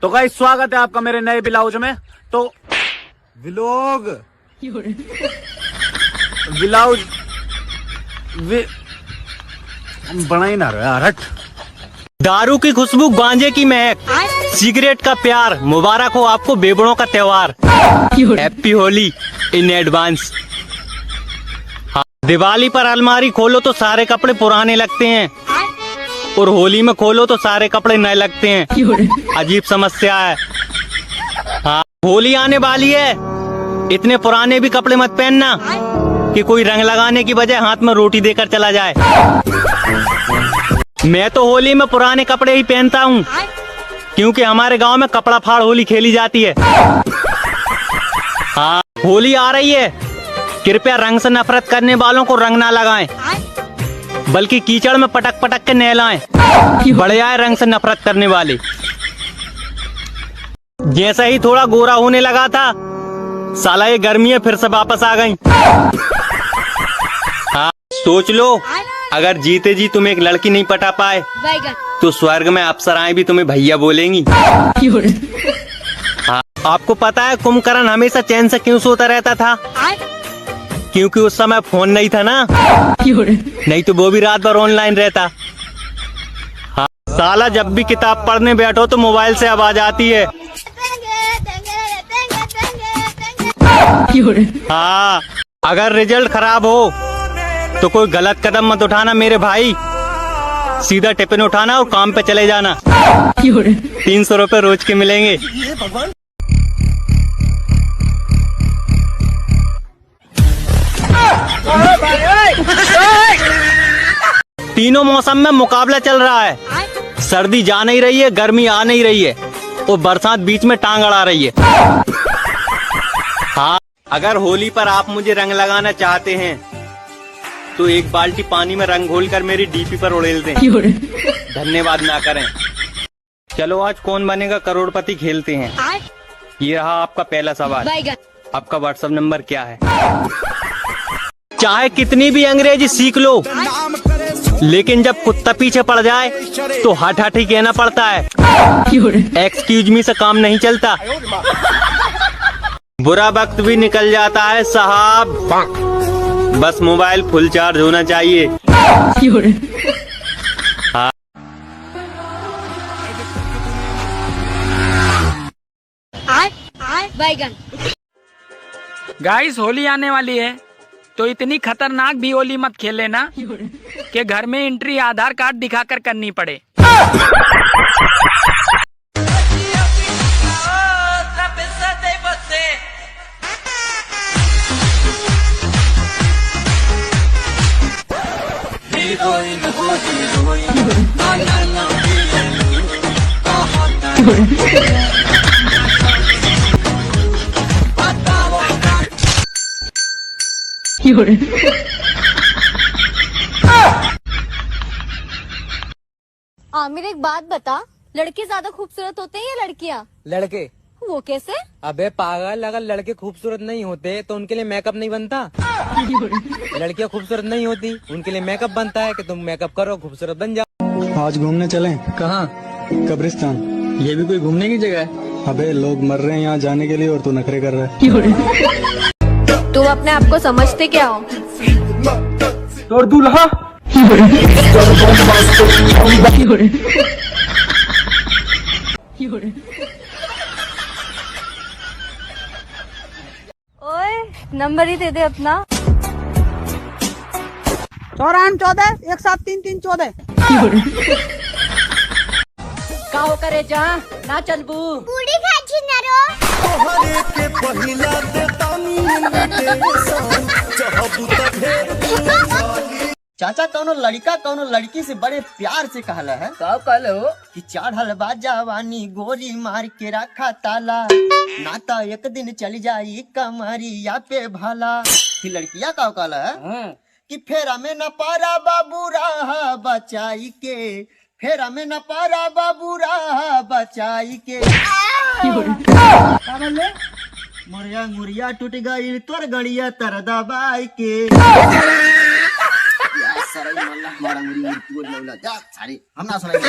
तो गाइस स्वागत है आपका मेरे नए ब्लाउज में। तो व्लॉग ब्लाउज बना ही ना रहा यार, हट। दारू की खुशबू, गांजे की महक, सिगरेट का प्यार, मुबारक हो आपको बेबड़ों का त्योहार। Happy Holi in advance. Diwali पर अलमारी खोलो तो सारे कपड़े पुराने लगते हैं और होली में खोलो तो सारे कपड़े नए लगते हैं। अजीब समस्या है। हाँ, होली आने वाली है, इतने पुराने भी कपड़े मत पहनना कि कोई रंग लगाने की बजाय हाथ में रोटी देकर चला जाए। मैं तो होली में पुराने कपड़े ही पहनता हूँ क्योंकि हमारे गांव में कपड़ा फाड़ होली खेली जाती है। हाँ, होली आ रही है, कृपया रंग से नफरत करने वालों को रंग ना लगाएं, बल्कि कीचड़ में पटक पटक के नहलाएं। बड़े आए रंग से नफरत करने वाले। जैसा ही थोड़ा गोरा होने लगा था, साला ये गर्मियां फिर से वापस आ गईं। हाँ, सोच लो, अगर जीते जी तुम एक लड़की नहीं पटा पाए तो स्वर्ग में अप्सराएं भी तुम्हें भैया बोलेंगी। हाँ, आपको पता है कुंभकर्ण हमेशा चैन से क्यों सोता रहता था? क्योंकि उस समय फोन नहीं था ना, नहीं तो वो भी रात भर ऑनलाइन रहता। हाँ, साला जब भी किताब पढ़ने बैठो तो मोबाइल से आवाज आती है। हाँ, अगर रिजल्ट खराब हो तो कोई गलत कदम मत उठाना मेरे भाई, सीधा टिफिन उठाना और काम पे चले जाना। 300 रुपए रोज के मिलेंगे। तीनों मौसम में मुकाबला चल रहा है। सर्दी जा नहीं रही है, गर्मी आ नहीं रही है और बरसात बीच में टांग अड़ा रही है। हाँ, अगर होली पर आप मुझे रंग लगाना चाहते हैं तो एक बाल्टी पानी में रंग घोलकर मेरी डीपी पर उड़ेल दें। धन्यवाद ना करें। चलो आज कौन बनेगा करोड़पति खेलते हैं। ये रहा आपका पहला सवाल। आपका व्हाट्सएप नंबर क्या है? चाहे कितनी भी अंग्रेजी सीख लो, लेकिन जब कुत्ता पीछे पड़ जाए तो हट हट ही कहना पड़ता है। एक्सक्यूज मी से काम नहीं चलता। बुरा वक्त भी निकल जाता है साहब, बस मोबाइल फुल चार्ज होना चाहिए। हाँ। गाइस होली आने वाली है तो इतनी खतरनाक भी होली मत खेले ना कि घर में एंट्री आधार कार्ड दिखाकर करनी पड़े। आमिर एक बात बता, लड़के ज्यादा खूबसूरत होते हैं या लड़कियाँ? लड़के। वो कैसे? अबे पागल, अगर लड़के खूबसूरत नहीं होते तो उनके लिए मेकअप नहीं बनता। लड़कियाँ खूबसूरत नहीं होती, उनके लिए मेकअप बनता है कि तुम मेकअप करो, खूबसूरत बन जाओ। आज घूमने चलें? कहाँ? कब्रिस्तान। ये भी कोई घूमने की जगह है? अबे लोग मर रहे हैं यहाँ जाने के लिए और तू नखरे कर रहा है। तुम अपने आप को समझते क्या हो? और दूल्हा। ओए नंबर ही दे दे अपना। 94 14 1733 14। का करे जा ना चलबू पूरी खाची ना रो। चाचा कौनो लड़का कौनो लड़की से बड़े प्यार से कहला है। का कहले हो कि चढ़ल बा जवानी गोरी मार के रखा ताला, नाता एक दिन चल जाई कमरिया पे भाला। कि लड़किया का कहला है कि फेरा में न पारा बाबू रहा बचाई के, फेरा में न पारा बाबू रहा बचाई के। मुरिया मुरिया टूट गई तोर गड़िया तर दबाई के। हम ना सुनाई।